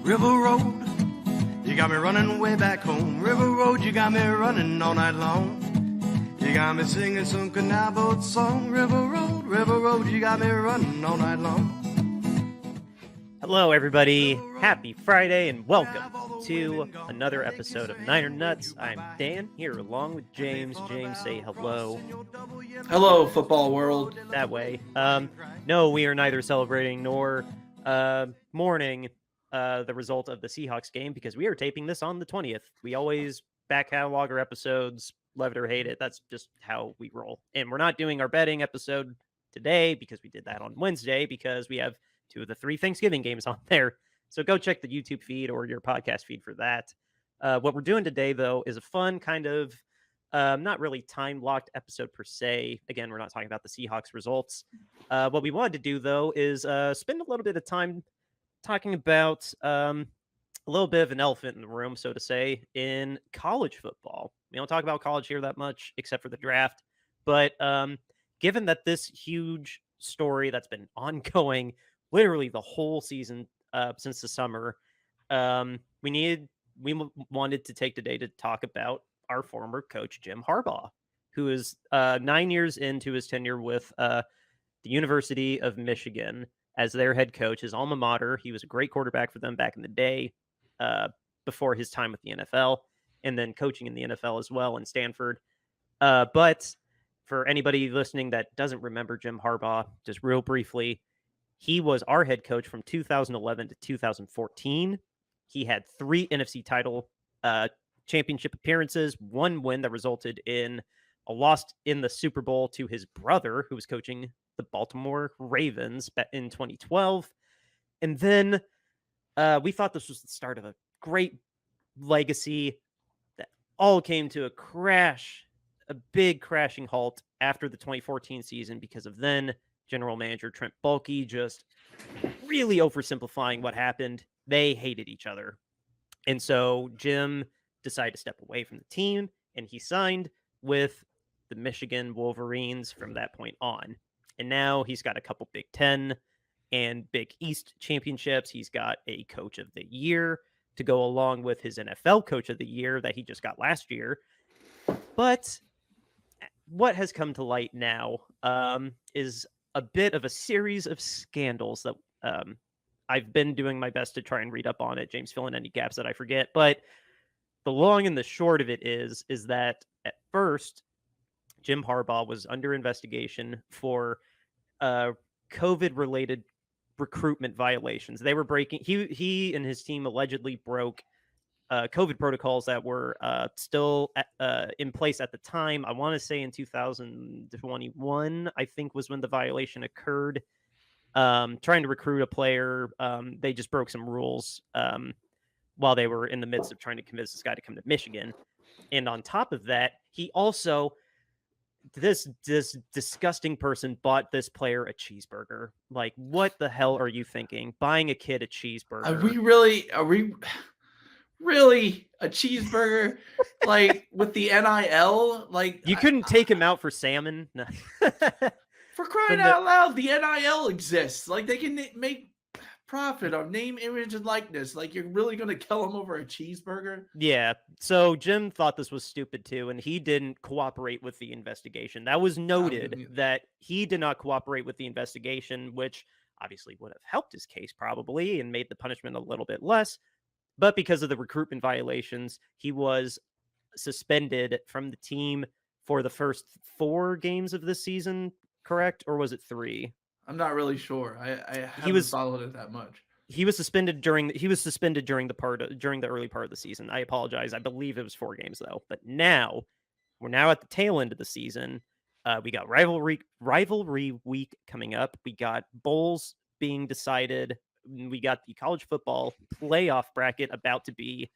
River Road, you got me running way back home. River Road, you got me running all night long. You got me singing some canal boat song. River Road, you got me running all night long. Hello, everybody. Happy Friday, and welcome to another episode of Niner Nuts. I'm Dan, here along with James. James, say hello. Hello, football world. That way. No, we are neither celebrating nor mourning the result of the Seahawks game because we are taping this on the 20th. We always back catalog our episodes, love it or hate it. That's just how we roll. And we're not doing our betting episode today because we did that on Wednesday because we have 2 of the 3 Thanksgiving games on there. So go check the YouTube feed or your podcast feed for that. What we're doing today, though, is a fun kind of not really time-locked episode per se. Again, we're not talking about the Seahawks results. What we wanted to do, though, is spend a little bit of time talking about a little bit of an elephant in the room, so to say, in college football. We don't talk about college here that much, except for the draft. But given that this huge story that's been ongoing literally the whole season since the summer, we wanted to take today to talk about our former coach, Jim Harbaugh, who is 9 years into his tenure with the University of Michigan as their head coach, his alma mater. He was a great quarterback for them back in the day before his time with the NFL, and then coaching in the NFL as well in Stanford. But for anybody listening that doesn't remember Jim Harbaugh, just real briefly, he was our head coach from 2011 to 2014. He had 3 NFC title championship appearances, 1 win that resulted in a loss in the Super Bowl to his brother, who was coaching the Baltimore Ravens in 2012. And then we thought this was the start of a great legacy that all came to a big crashing halt after the 2014 season because of then general manager Trent Baalke just really oversimplifying what happened. They hated each other. And so Jim decided to step away from the team, and he signed with the Michigan Wolverines from that point on. And now he's got a couple Big Ten and Big East championships. He's got a Coach of the Year to go along with his NFL Coach of the Year that he just got last year. But what has come to light now is a bit of a series of scandals that I've been doing my best to try and read up on it. James, fill in any gaps that I forget. But the long and the short of it is that at first, Jim Harbaugh was under investigation for COVID-related recruitment violations. They were breaking. He and his team allegedly broke COVID protocols that were still in place at the time. I want to say in 2021, I think was when the violation occurred. Trying to recruit a player, they just broke some rules while they were in the midst of trying to convince this guy to come to Michigan. And on top of that, he also, this disgusting person bought this player a cheeseburger. Like, what the hell are you thinking? Buying a kid a cheeseburger? Are we really a cheeseburger? Like with the NIL? Like you couldn't take him out for salmon? No. For crying out loud, the NIL exists. Like they can make profit on name, image, and likeness. Like you're really going to kill him over a cheeseburger? Yeah. So Jim thought this was stupid too, and he didn't cooperate with the investigation. That was noted that he did not cooperate with the investigation, which obviously would have helped his case probably and made the punishment a little bit less. But because of the recruitment violations, he was suspended from the team for the first 4 games of this season. Correct, or was it 3? I'm not really sure. I haven't followed it that much. He was suspended during the early part of the season. I apologize. I believe it was 4 games though. But now we're at the tail end of the season. We got rivalry week coming up. We got bowls being decided. We got the college football playoff bracket about to be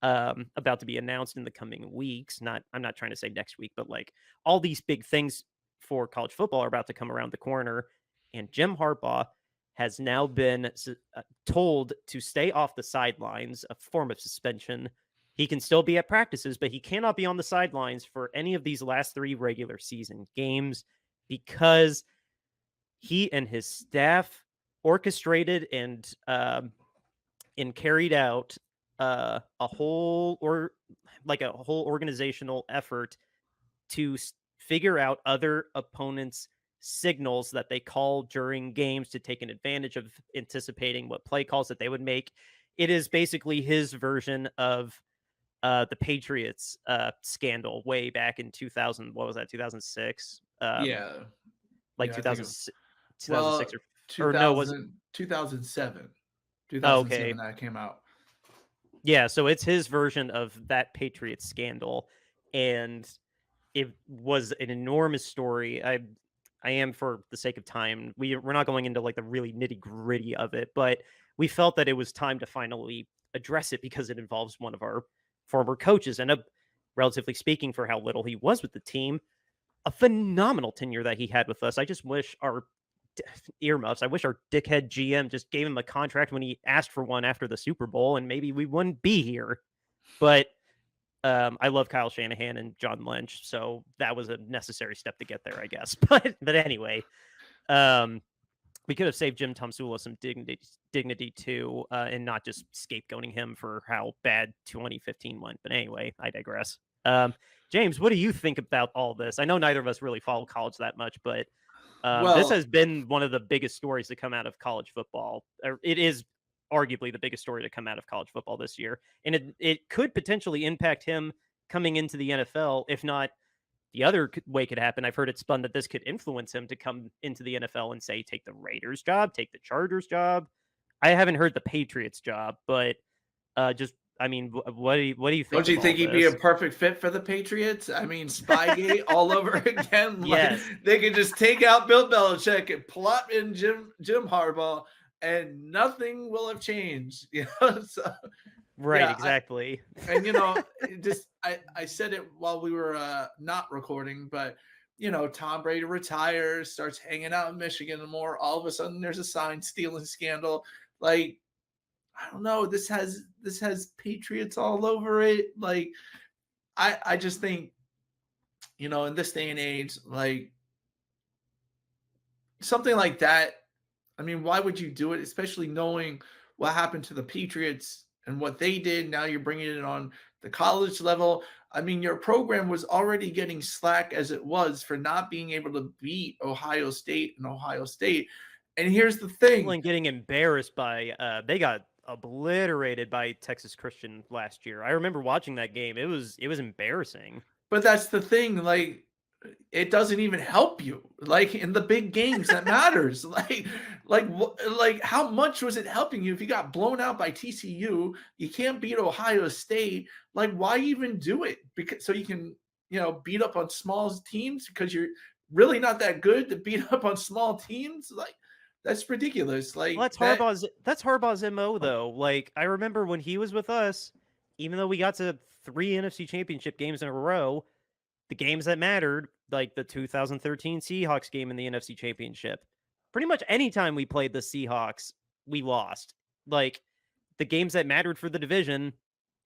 announced in the coming weeks. I'm not trying to say next week, but like all these big things for college football are about to come around the corner. And Jim Harbaugh has now been told to stay off the sidelines, a form of suspension. He can still be at practices, but he cannot be on the sidelines for any of these last 3 regular season games because he and his staff orchestrated and and carried out a whole organizational effort to figure out other opponents' signals that they call during games to take an advantage of anticipating what play calls that they would make. It is basically his version of the Patriots scandal way back in 2000. What was that? 2006. Yeah. Like I think 2006 or no, was 2007. oh, okay. 2007 that came out. Yeah, so it's his version of that Patriots scandal, and it was an enormous story. I am, for the sake of time, we're not going into like the really nitty gritty of it, but we felt that it was time to finally address it because it involves one of our former coaches, and relatively speaking, for how little he was with the team, a phenomenal tenure that he had with us. I just wish our earmuffs. I wish our dickhead GM just gave him a contract when he asked for one after the Super Bowl, and maybe we wouldn't be here. But I love Kyle Shanahan and John Lynch, so that was a necessary step to get there, I guess. But anyway, we could have saved Jim Tomsula some dignity too, and not just scapegoating him for how bad 2015 went. But anyway, I digress. James, what do you think about all this? I know neither of us really follow college that much, but this has been one of the biggest stories to come out of college football. It is arguably the biggest story to come out of college football this year. And it could potentially impact him coming into the NFL. If not, the other way could happen. I've heard it spun that this could influence him to come into the NFL and say, take the Raiders job, take the Chargers job. I haven't heard the Patriots job, but I mean, what do you think? Don't you think he'd be a perfect fit for the Patriots? I mean, Spygate all over again. Yes. Like, they could just take out Bill Belichick and plop in Jim Harbaugh, and nothing will have changed. So, right, yeah, exactly. I said it while we were not recording, but Tom Brady retires, starts hanging out in Michigan more. All of a sudden, there's a sign stealing scandal. Like, I don't know. This has Patriots all over it. Like, I just think, in this day and age, like, something like that. I mean, why would you do it? Especially knowing what happened to the Patriots and what they did. Now you're bringing it on the college level. I mean, your program was already getting slack as it was for not being able to beat Ohio State. And here's the thing. And getting embarrassed by, they got obliterated by Texas Christian last year. I remember watching that game. It was embarrassing. But that's the thing. Like, it doesn't even help you. Like, in the big games that matters. like how much was it helping you if you got blown out by TCU? You can't beat Ohio State. Like, why even do it? Because so you can beat up on small teams because you're really not that good to beat up on small teams. Like, that's ridiculous. Like, well, that's Harbaugh's MO though. Like, I remember when he was with us, even though we got to 3 NFC Championship games in a row, the games that mattered, like the 2013 Seahawks game in the NFC Championship, pretty much anytime we played the Seahawks, we lost. Like, the games that mattered for the division,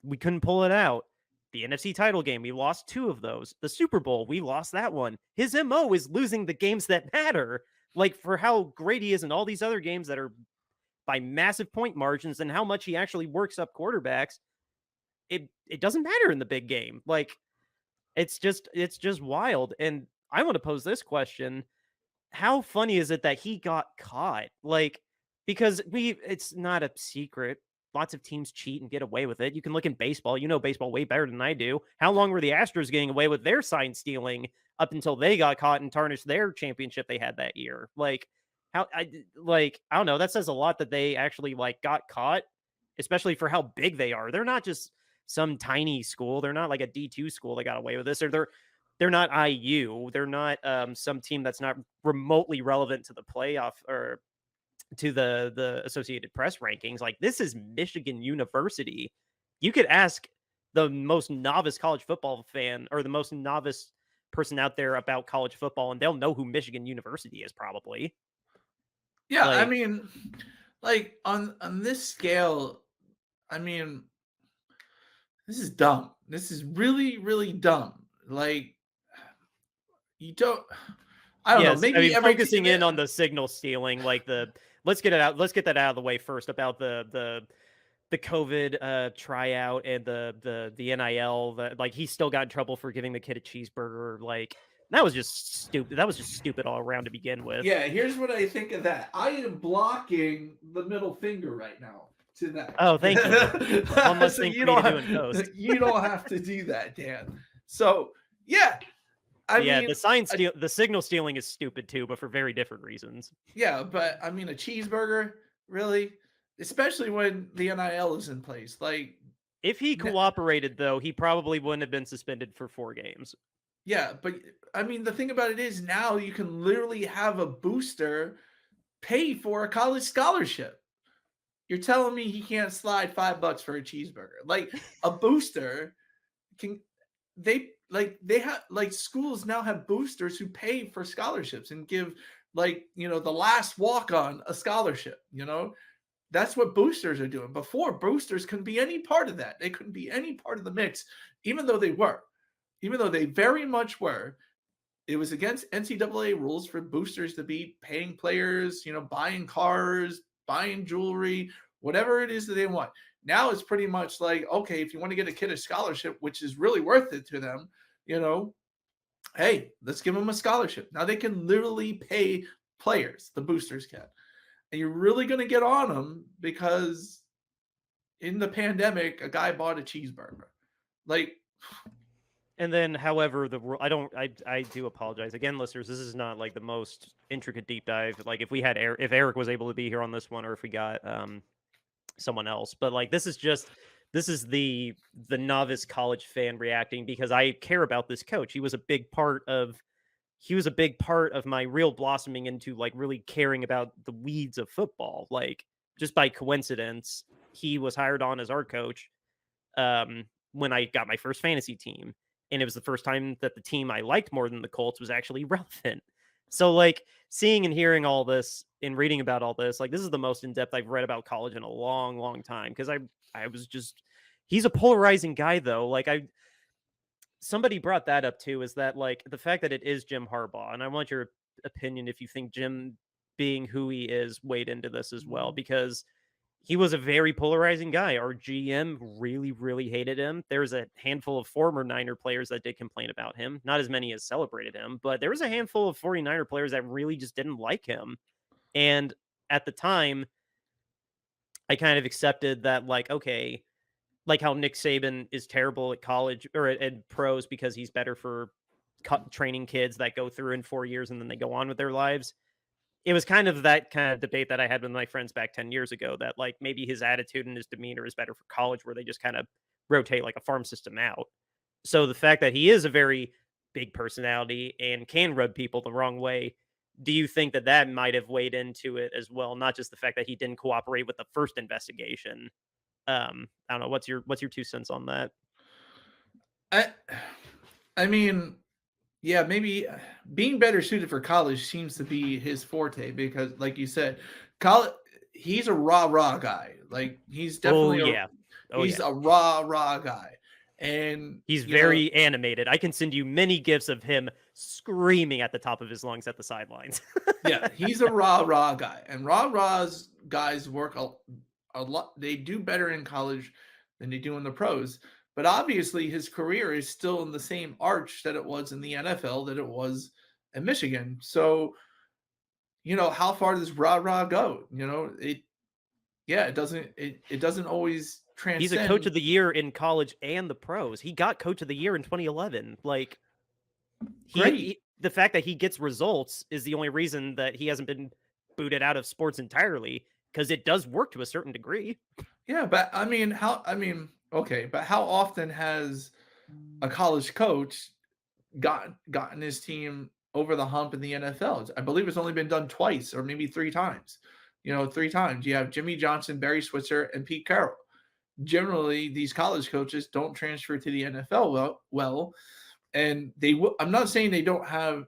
we couldn't pull it out. The NFC title game, we lost 2 of those. The Super Bowl, we lost that one. His MO is losing the games that matter. Like, for how great he is in all these other games that are by massive point margins and how much he actually works up quarterbacks, it doesn't matter in the big game. Like, it's just wild. And I want to pose this question. How funny is it that he got caught? Like, because it's not a secret. Lots of teams cheat and get away with it. You can look in baseball. You know baseball way better than I do. How long were the Astros getting away with their sign stealing up until they got caught and tarnished their championship they had that year? Like, I don't know. That says a lot that they actually got caught, especially for how big they are. They're not just some tiny school. They're not like a D2 school that got away with this, or they're not IU. They're not some team that's not remotely relevant to the playoff or to the Associated Press rankings. Like, this is Michigan University. You could ask the most novice college football fan or the most novice person out there about college football, and they'll know who Michigan University is probably. Yeah, I mean, like, on this scale, I mean, this is dumb. This is really, really dumb. Like, you don't. I don't know. Maybe focusing in on the signal stealing, like let's get that out of the way first about the the COVID tryout and the NIL, that like he still got in trouble for giving the kid a cheeseburger. Like that was just stupid. That was just stupid all around to begin with. Yeah, here's what I think of that. I am blocking the middle finger right now to that. Oh, thank you. One less So thing you for me to don't do in post. you don't have to do that, Dan. So yeah, I mean, the signal stealing is stupid too, but for very different reasons. yeah, but I mean, a cheeseburger, really, especially when the NIL is in place. Like, If he cooperated, though, he probably wouldn't have been suspended for 4 games. yeah, but I mean, the thing about it is now you can literally have a booster pay for a college scholarship. You're telling me he can't slide $5 for a cheeseburger? Like a booster can they have like schools now have boosters who pay for scholarships and give like the last walk on a scholarship. That's what boosters are doing. Before, boosters couldn't be any part of that. They couldn't be any part of the mix, even though they very much were. It was against NCAA rules for boosters to be paying players, buying cars, buying jewelry, whatever it is that they want. Now it's pretty much like, okay, if you want to get a kid a scholarship, which is really worth it to them, hey, let's give them a scholarship. Now they can literally pay players, the boosters can. And you're really going to get on them because in the pandemic, a guy bought a cheeseburger. Like, and then, however, I do apologize again, listeners. This is not like the most intricate deep dive. Like if we had if Eric was able to be here on this one, or if we got someone else, but like this is the novice college fan reacting because I care about this coach. He was a big part of my real blossoming into like really caring about the weeds of football. Like just by coincidence, he was hired on as our coach when I got my first fantasy team. And it was the first time that the team I liked more than the Colts was actually relevant. So like seeing and hearing all this and reading about all this, like this is the most in-depth I've read about college in a long, long time. Cause I was just, he's a polarizing guy though. Like somebody brought that up too, is that like the fact that it is Jim Harbaugh, and I want your opinion if you think Jim being who he is weighed into this as well, because he was a very polarizing guy. Our GM really, really hated him. There's a handful of former Niner players that did complain about him, not as many as celebrated him, but there was a handful of 49er players that really just didn't like him. And at the time, I kind of accepted that, like, okay, like how Nick Saban is terrible at college or at pros because he's better for training kids that go through in 4 years and then they go on with their lives. It was kind of that kind of debate that I had with my friends back 10 years ago, that like maybe his attitude and his demeanor is better for college where they just kind of rotate like a farm system out. So the fact that he is a very big personality and can rub people the wrong way, do you think that that might have weighed into it as well? Not just the fact that he didn't cooperate with the first investigation. I don't know. What's your 2 cents on that? I mean, yeah, maybe being better suited for college seems to be his forte because, like you said, college. He's a rah guy. Like he's definitely a rah guy, and he's very animated. I can send you many gifs of him screaming at the top of his lungs at the sidelines. Yeah, he's a rah guy, and rah guys work a lot. They do better in college than they do in the pros. But obviously, his career is still in the same arch that it was in the NFL, that it was in Michigan. So, how far does rah go? It doesn't always transcend. He's a coach of the year in college and the pros. He got coach of the year in 2011. Like, the fact that he gets results is the only reason that he hasn't been booted out of sports entirely, because it does work to a certain degree. Yeah, but okay, but how often has a college coach gotten his team over the hump in the NFL? I believe it's only been done twice or maybe 3 times. 3 times. You have Jimmy Johnson, Barry Switzer, and Pete Carroll. Generally, these college coaches don't transfer to the NFL well, and I'm not saying they don't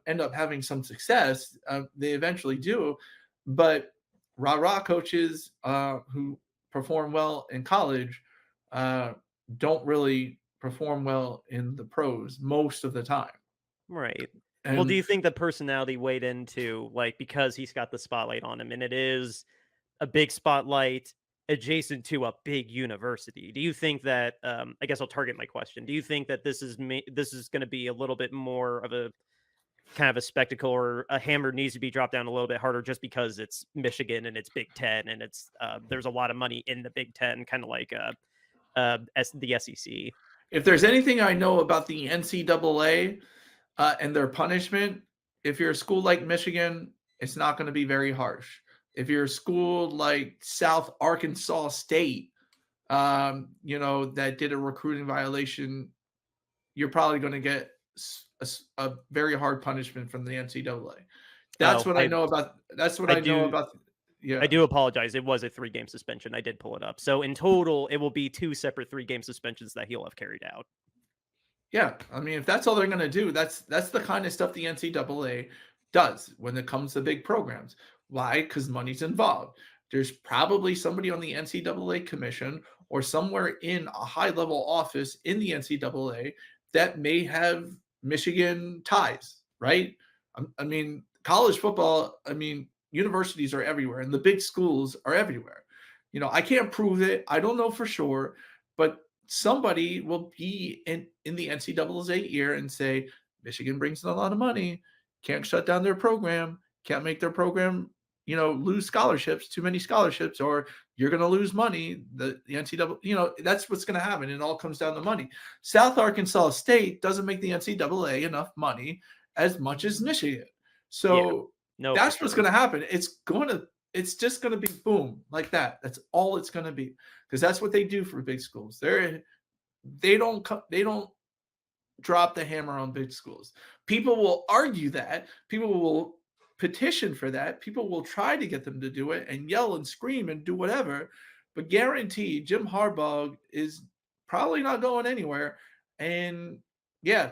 end up having some success. They eventually do, but rah coaches who perform well in college don't really perform well in the pros most of the time. Right. And well, do you think the personality weighed into, like, because he's got the spotlight on him, and it is a big spotlight, adjacent to a big university. Do you think that I guess I'll target my question. Do you think that this is going to be a little bit more of a kind of a spectacle, or a hammer needs to be dropped down a little bit harder just because it's Michigan and it's Big Ten and it's there's a lot of money in the Big Ten, kind of like the SEC? If there's anything I know about the NCAA and their punishment, if you're a school like Michigan, it's not going to be very harsh. If you're a school like South Arkansas State, that did a recruiting violation, you're probably going to get a very hard punishment from the NCAA. That's Oh, what I know about. That's what I I know do. about. Yeah. I do apologize. It was a 3-game suspension. I did pull it up. So in total, it will be 2 separate 3-game suspensions that he'll have carried out. Yeah, I mean, if that's all they're going to do, that's the kind of stuff the NCAA does when it comes to big programs. Why? Because money's involved. There's probably somebody on the NCAA commission or somewhere in a high-level office in the NCAA that may have Michigan ties, right? I mean, college football, I mean, universities are everywhere and the big schools are everywhere. I can't prove it. I don't know for sure, but somebody will be in the NCAA ear and say, Michigan brings in a lot of money, can't shut down their program, can't make their program, lose scholarships, too many scholarships, or you're going to lose money. The NCAA, that's what's going to happen. It all comes down to money. South Arkansas State doesn't make the NCAA enough money as much as Michigan. So No, that's for what's sure. going to happen. It's just going to be boom like that. That's all it's going to be, because that's what they do for big schools. They don't drop the hammer on big schools. People will argue that. People will petition for that. People will try to get them to do it and yell and scream and do whatever. But guaranteed, Jim Harbaugh is probably not going anywhere. And yeah,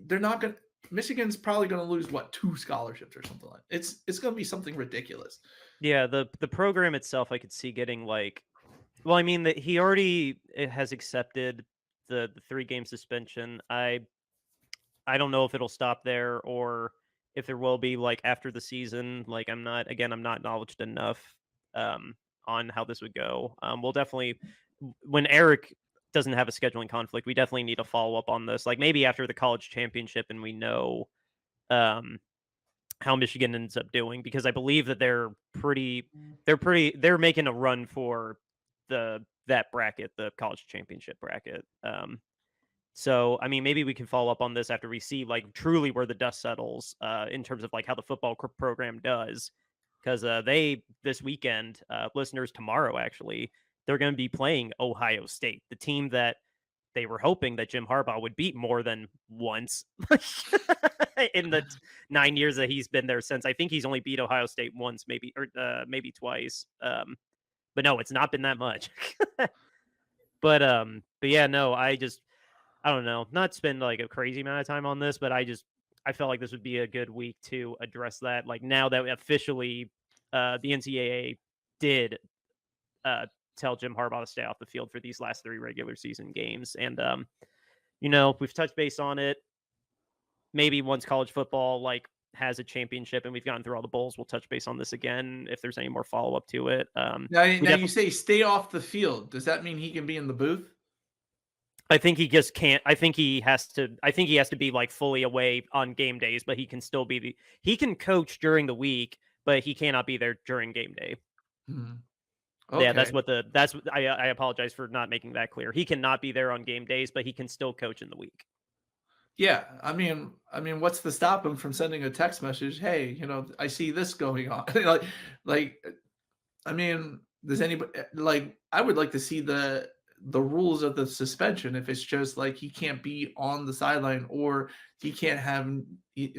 they're not going to. Michigan's probably going to lose 2 scholarships or something like that. It's going to be something ridiculous. Yeah, the program itself, I could see getting well, I mean that he already has accepted the 3-game suspension. I don't know if it'll stop there or if there will be after the season. I'm not knowledgeable enough on how this would go. We'll definitely, when Eric doesn't have a scheduling conflict, we definitely need a follow up on this. Maybe after the college championship, and we know how Michigan ends up doing, because I believe that they're making a run for that bracket, the college championship bracket. So I mean, maybe we can follow up on this after we see truly where the dust settles in terms of how the football program does, because they this weekend, listeners, tomorrow actually, they're going to be playing Ohio State, the team that they were hoping that Jim Harbaugh would beat more than once in the 9 years that he's been there since. I think he's only beat Ohio State once, maybe, or maybe twice. But no, it's not been that much. But yeah, no, I don't know, not spend a crazy amount of time on this, but I felt like this would be a good week to address that. Now that officially the NCAA did tell Jim Harbaugh to stay off the field for these last 3 regular season games. And, we've touched base on it. Maybe once college football has a championship and we've gotten through all the bowls, we'll touch base on this again if there's any more follow up to it. Now you say stay off the field. Does that mean he can be in the booth? I think he just can't. I think he has to be fully away on game days, but he can still he can coach during the week, but he cannot be there during game day. Mm-hmm. Okay. Yeah, I apologize for not making that clear. He cannot be there on game days, but he can still coach in the week. Yeah, I mean, what's to stop him from sending a text message? Hey, I see this going on. I mean, does anybody I would like to see the rules of the suspension if it's just he can't be on the sideline, or if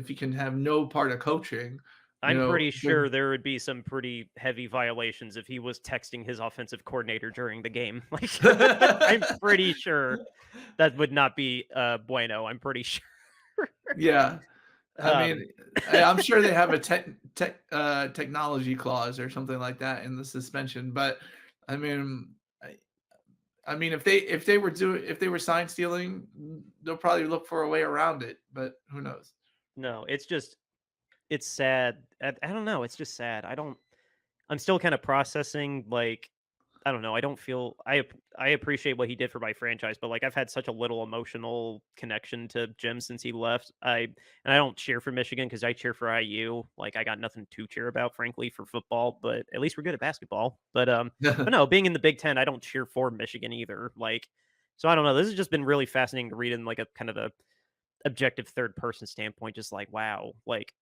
he can have no part of coaching. I'm pretty sure there would be some pretty heavy violations if he was texting his offensive coordinator during the game. I'm pretty sure that would not be bueno. I'm pretty sure. Yeah. I mean, I'm sure they have a technology clause or something like that in the suspension, but I mean, if they were sign stealing, they'll probably look for a way around it, but who knows? No, it's sad. I don't know. It's just sad. I'm still kind of processing, like, I don't know. I don't feel I appreciate what he did for my franchise, but like I've had such a little emotional connection to Jim since he left. I don't cheer for Michigan because I cheer for IU. Like I got nothing to cheer about, frankly, for football, but at least we're good at basketball. But no, being in the Big Ten, I don't cheer for Michigan either. Like, so I don't know. This has just been really fascinating to read in like a kind of a objective third person standpoint. Just like wow, like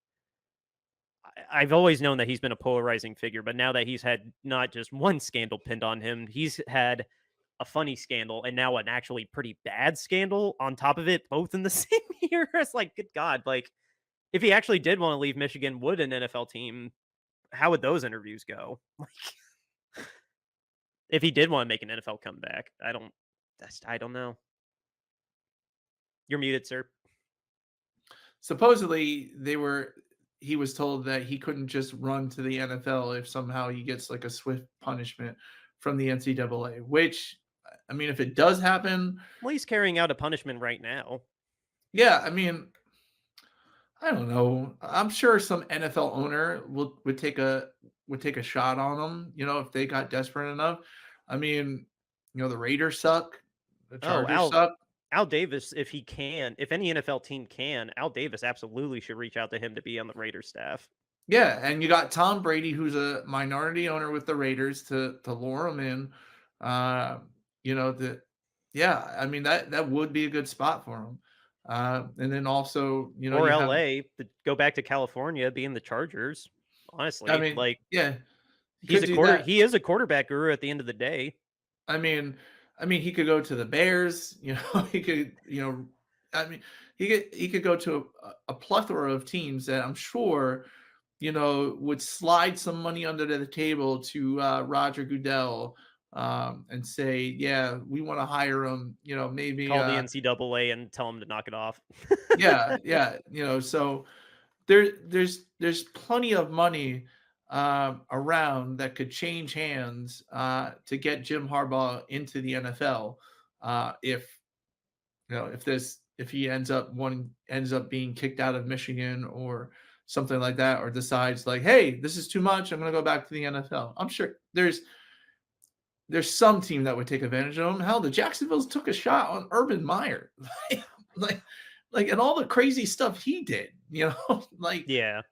I've always known that he's been a polarizing figure, but now that he's had not just one scandal pinned on him, he's had a funny scandal and now an actually pretty bad scandal on top of it, both in the same year. It's like, good God, like if he actually did want to leave Michigan, would an NFL team? How would those interviews go? Like, if he did want to make an NFL comeback, I don't know. You're muted, sir. Supposedly he was told that he couldn't just run to the NFL if somehow he gets like a swift punishment from the NCAA, which I mean, if it does happen, Well, he's carrying out a punishment right now. yeah, I mean, I don't know. I'm sure some NFL owner would take a shot on him, if they got desperate enough. I mean, the Raiders suck, the Oh, Chargers suck. Al Davis, if he can, if any NFL team can, Al Davis absolutely should reach out to him to be on the Raiders staff. Yeah, and you got Tom Brady, who's a minority owner with the Raiders, to lure him in. Uh, yeah, I mean that would be a good spot for him. And then also, Or you have, LA, to go back to California, being the Chargers. I Honestly, mean, like yeah, he could do that. he is a quarterback guru at the end of the day. I mean, he could go to the Bears. He could, I mean, he could go to a plethora of teams that I'm sure, would slide some money under the table to Roger Goodell, and say, yeah, we want to hire him. Maybe Call the NCAA and tell him to knock it off. yeah, yeah. So there's plenty of money around that could change hands to get Jim Harbaugh into the NFL. If if he ends up being kicked out of Michigan or something like that, or decides like, hey, this is too much, I'm going to go back to the NFL. I'm sure there's some team that would take advantage of him. Hell, the Jacksonville's took a shot on Urban Meyer, like, and all the crazy stuff he did. Like, Yeah.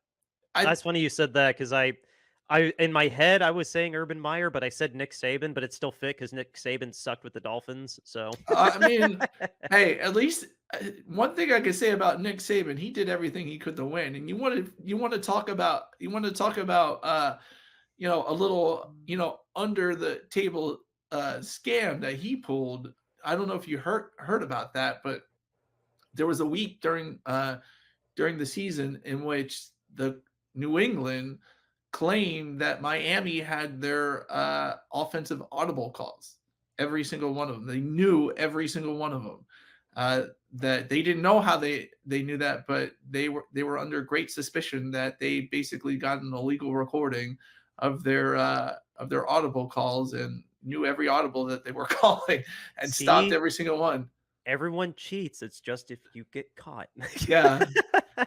I That's funny you said that because I in my head I was saying Urban Meyer, but I said Nick Saban, but it still fit because Nick Saban sucked with the Dolphins. So I mean, hey, at least one thing I could say about Nick Saban, he did everything he could to win. And you want to talk about a little under the table scam that he pulled. I don't know if you heard about that, but there was a week during the season in which the New England claimed that Miami had their offensive audible calls, every single one of them. They knew every single one of them. That they didn't know how they knew that, but they were under great suspicion that they basically got an illegal recording of their audible calls and knew every audible that they were calling and stopped every single one. Everyone cheats. It's just if you get caught. Yeah.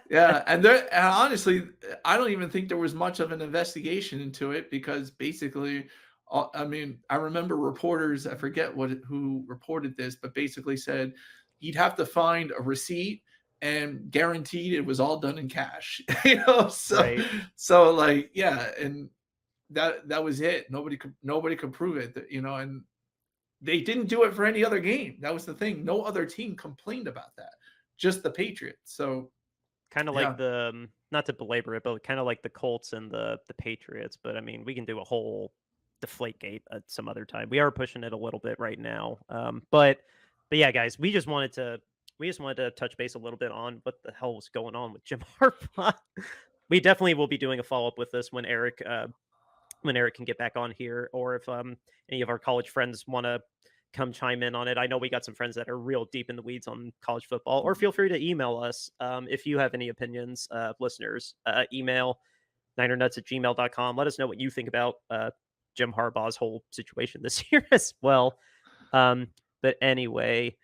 Yeah, and honestly, I don't even think there was much of an investigation into it because basically, I mean, I remember reporters, I forget who reported this, but basically said you'd have to find a receipt and guaranteed it was all done in cash. So Right. so like, yeah, and that was it. Nobody could prove it, and they didn't do it for any other game. That was the thing. No other team complained about that. Just the Patriots. So Kind of yeah. like the not to belabor it, but kind of like the Colts and the Patriots. But I mean, we can do a whole Deflategate at some other time. We are pushing it a little bit right now. But yeah, guys, we just wanted to touch base a little bit on what the hell was going on with Jim Harbaugh. We definitely will be doing a follow up with this when Eric can get back on here, or if any of our college friends want to come chime in on it. I know we got some friends that are real deep in the weeds on college football, or feel free to email us if you have any opinions, listeners. Email ninernuts@gmail.com. Let us know what you think about Jim Harbaugh's whole situation this year as well. But anyway,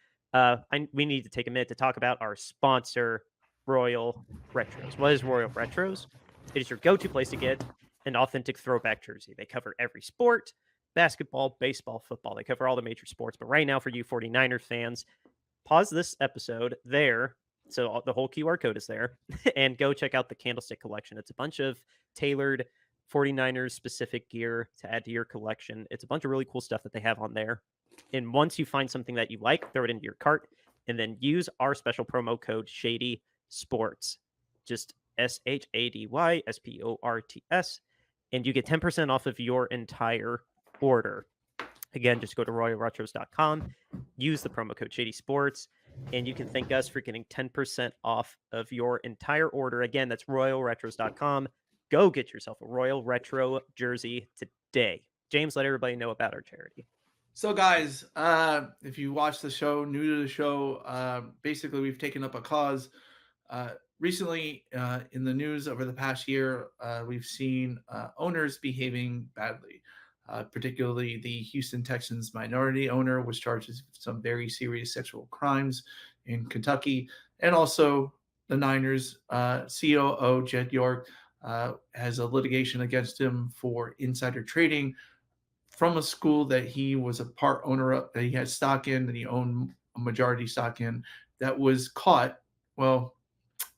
we need to take a minute to talk about our sponsor, Royal Retros. What is Royal Retros? It is your go-to place to get an authentic throwback jersey. They cover every sport, basketball, baseball, football. They cover all the major sports. But right now, for you 49ers fans, pause this episode there. So the whole QR code is there, and go check out the Candlestick collection. It's a bunch of tailored 49ers specific gear to add to your collection. It's a bunch of really cool stuff that they have on there. And once you find something that you like, throw it into your cart and then use our special promo code Shady Sports. Just SHADYSPORTS, and you get 10% off of your entire order. Again, just go to royalretros.com, use the promo code Shady Sports, and you can thank us for getting 10% off of your entire order. Again, that's royalretros.com. Go get yourself a Royal Retro jersey today. James, let everybody know about our charity. So, guys, if you watch the show, new to the show, basically we've taken up a cause. Recently, in the news over the past year, we've seen owners behaving badly. Particularly the Houston Texans minority owner was charged with some very serious sexual crimes in Kentucky. And also the Niners COO, Jed York, has a litigation against him for insider trading from a school that he was a part owner of, that he had stock in, that he owned a majority stock in, that was caught,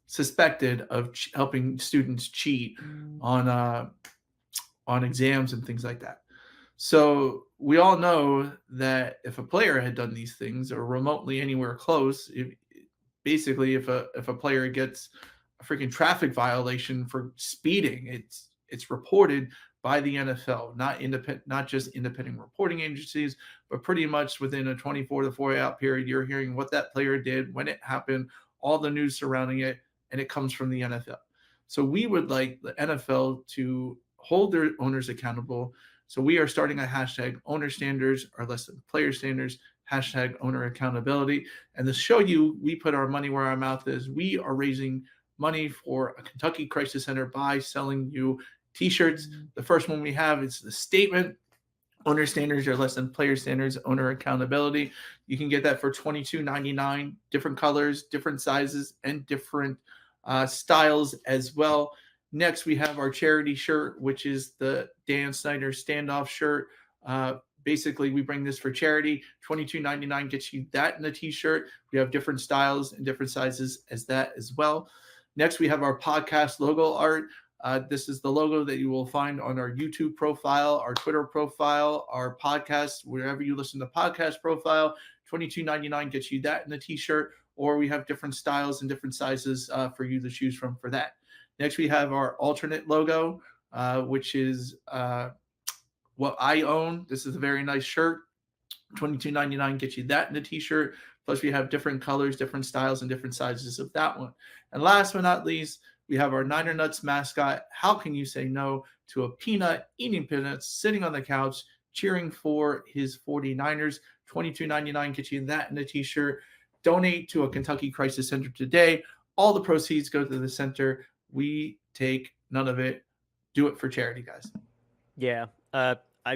suspected of helping students cheat on exams and things like that. So we all know that if a player had done these things or remotely anywhere close, if a player gets a freaking traffic violation for speeding, it's reported by the NFL, not just independent reporting agencies, but pretty much within a 24 to 48 hour period, you're hearing what that player did, when it happened, all the news surrounding it, and it comes from the NFL. So we would like the NFL to hold their owners accountable. So we are starting a hashtag owner standards are less than player standards, hashtag owner accountability. And to show you we put our money where our mouth is, we are raising money for a Kentucky Crisis Center by selling you t-shirts. The first one we have is the statement, owner standards are less than player standards, owner accountability. You can get that for $22.99, different colors, different sizes, and different styles as well. Next, we have our charity shirt, which is the Dan Snyder standoff shirt. Basically, we bring this for charity. $22.99 gets you that in a t-shirt. We have different styles and different sizes as that as well. Next, we have our podcast logo art. This is the logo that you will find on our YouTube profile, our Twitter profile, our podcast, wherever you listen to podcast profile. $22.99 gets you that in a t-shirt, or we have different styles and different sizes for you to choose from for that. Next, we have our alternate logo, which is what I own. This is a very nice shirt. $22.99 gets you that in a t-shirt. Plus, we have different colors, different styles, and different sizes of that one. And last but not least, we have our Niner Nuts mascot. How can you say no to a peanut eating peanuts, sitting on the couch, cheering for his 49ers? $22.99 gets you that in a t-shirt. Donate to a Kentucky Crisis Center today. All the proceeds go to the center. We take none of it. Do it for charity, guys. Yeah.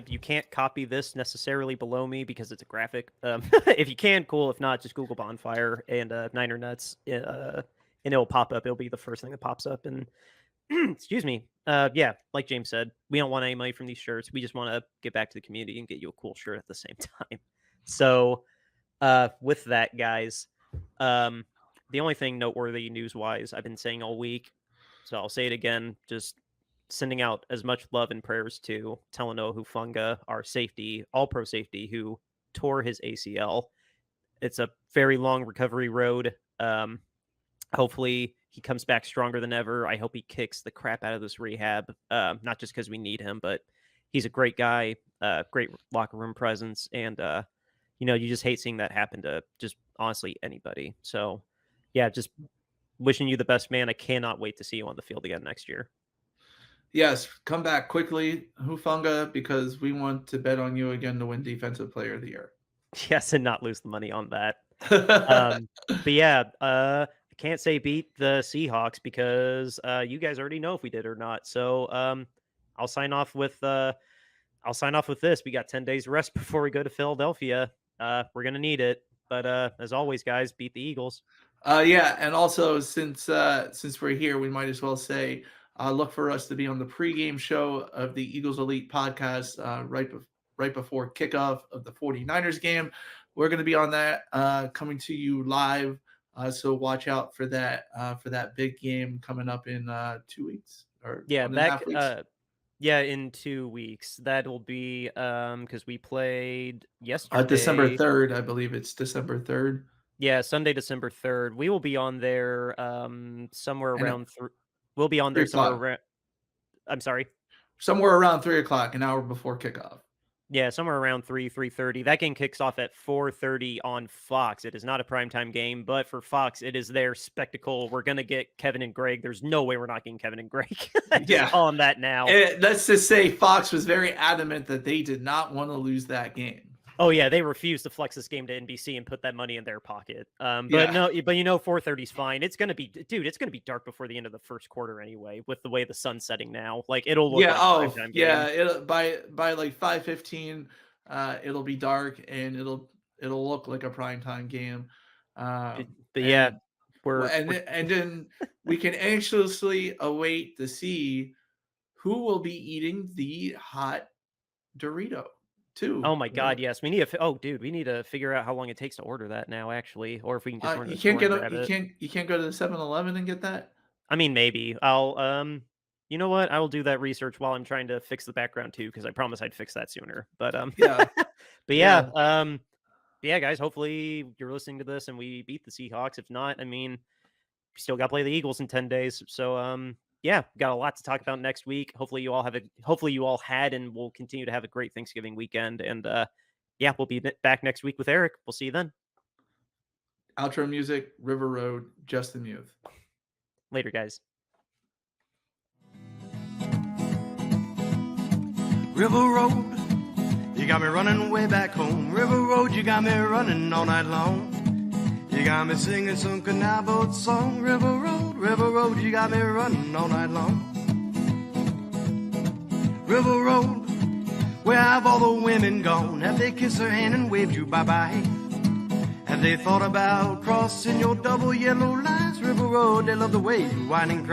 You can't copy this necessarily below me because it's a graphic. If you can, cool. If not, just Google Bonfire and Niner Nuts, and it'll pop up. It'll be the first thing that pops up. And excuse me. Yeah, like James said, we don't want any money from these shirts. We just want to get back to the community and get you a cool shirt at the same time. So with that, guys, the only thing noteworthy news-wise I've been saying all week, so I'll say it again, just sending out as much love and prayers to Talanoa Hufanga, our safety, all-pro safety, who tore his ACL. It's a very long recovery road. Hopefully he comes back stronger than ever. I hope he kicks the crap out of this rehab, not just because we need him, but he's a great guy, great locker room presence, and you just hate seeing that happen to just honestly anybody. So, yeah, just wishing you the best, man. I cannot wait to see you on the field again next year. Yes, come back quickly, Hufanga, because we want to bet on you again to win Defensive Player of the Year. Yes, and not lose the money on that. But yeah, I can't say beat the Seahawks because you guys already know if we did or not. So I'll sign off with this. We got 10 days rest before we go to Philadelphia. We're gonna need it. But as always, guys, beat the Eagles. Yeah, and also since we're here, we might as well say look for us to be on the pregame show of the Eagles Elite podcast right before kickoff of the 49ers game. We're going to be on that coming to you live. So watch out for that big game coming up in 2 weeks or Yeah, 1.5 weeks. In 2 weeks. That'll be because we played yesterday. December 3rd, I believe it's December 3rd. Yeah, Sunday, December 3rd. We will be on there somewhere around we'll be on there somewhere around. I'm sorry. Somewhere around 3:00, an hour before kickoff. Yeah, somewhere around 3:30. That game kicks off at 4:30 on Fox. It is not a primetime game, but for Fox, it is their spectacle. We're going to get Kevin and Greg. There's no way we're not getting Kevin and Greg. Yeah. On that now. Let's just say Fox was very adamant that they did not want to lose that game. Oh yeah, they refused to flex this game to NBC and put that money in their pocket. But 4:30 is fine. It's gonna be dark before the end of the first quarter anyway, with the way the sun's setting now. Like it'll look like a primetime game. It'll by like 5:15, it'll be dark and it'll look like a primetime game. Then we can anxiously await to see who will be eating the hot Dorito. Too. Oh my God! Yes, we need we need to figure out how long it takes to order that now, actually, or if we can just you can't go to the 7-Eleven and get that. I mean, maybe I'll you know what? I will do that research while I'm trying to fix the background too, because I promised I'd fix that sooner. But guys, hopefully you're listening to this and we beat the Seahawks. If not, I mean, we still got to play the Eagles in 10 days, so got a lot to talk about next week. Hopefully you all had and will continue to have a great Thanksgiving weekend. And we'll be back next week with Eric. We'll see you then. Outro music, River Road, Justin Muth. Later, guys. River Road, you got me running way back home. River Road, you got me running all night long. You got me singing some canal boat song. River Road, you got me running all night long. River Road, where have all the women gone? Have they kissed her hand and waved you bye-bye? Have they thought about crossing your double yellow lines? River Road, they love the way you whine and cry.